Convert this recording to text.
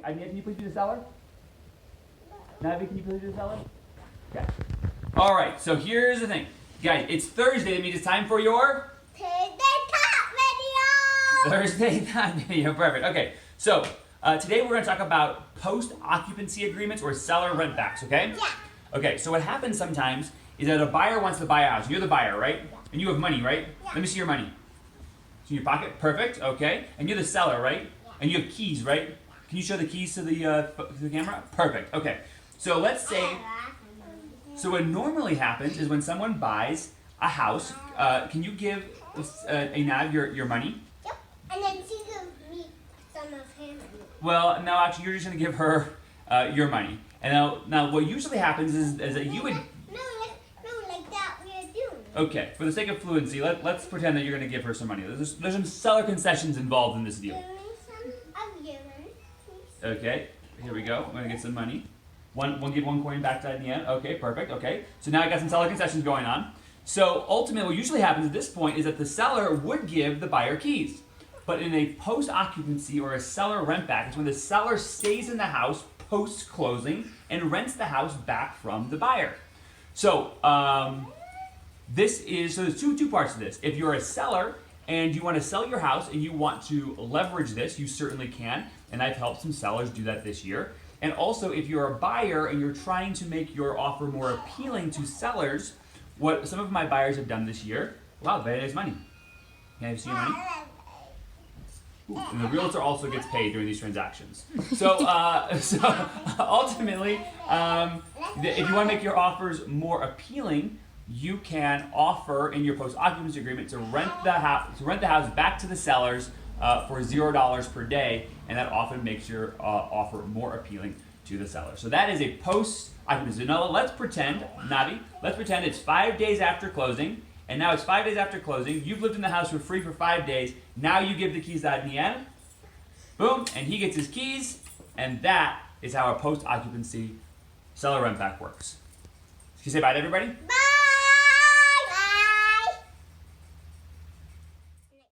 Anya, can you please be the seller? Navi, can you please be the seller? Okay. All right, so here's the thing. Guys, it's Thursday. That means it's time for your Thursday Thought Video. Perfect. Okay, so today we're going to talk about post-occupancy agreements or seller rent backs, okay? Yeah. Okay, so what happens sometimes is that a buyer wants to buy a house. You're the buyer, right? Yeah. And you have money, right? Yeah. Let me see your money. It's in your pocket? Perfect, okay. And you're the seller, right? Yeah. And you have keys, right? Can you show the keys to the camera? Perfect, okay. So let's say, so what normally happens is when someone buys a house, can you give Nav your money? Yep. And then she gives me some of him. Well, no, actually, you're just going to give her your money. And now what usually happens is that you would... No, like that we are doing. Okay, for the sake of fluency, let's pretend that you're going to give her some money. There's some seller concessions involved in this deal. Give me some of your money, please. Okay, here we go. I'm going to get some money. Give one coin back to Anya. Okay, perfect. Okay, so now I got some seller concessions going on. So ultimately, what usually happens at this point is that the seller would give the buyer keys. But in a post-occupancy or a seller rent back, it's when the seller stays in the house post-closing and rents the house back from the buyer. So there's two parts to this. If you're a seller and you want to sell your house and you want to leverage this, you certainly can. And I've helped some sellers do that this year. And also, if you're a buyer and you're trying to make your offer more appealing to sellers, what some of my buyers have done this year, wow, very nice money. Can I see your money? Ooh, and the realtor also gets paid during these transactions. So ultimately, if you want to make your offers more appealing, you can offer in your post-occupancy agreement to rent the house back to the sellers for $0 per day, and that often makes your offer more appealing to the seller. So that is a post-occupancy. Now let's pretend, Navi, it's 5 days after closing, and now it's 5 days after closing. You've lived in the house for free for 5 days. Now you give the keys to Adniel. Boom, and he gets his keys, and that is how a post-occupancy seller rent back works. Can you say bye to everybody? Bye.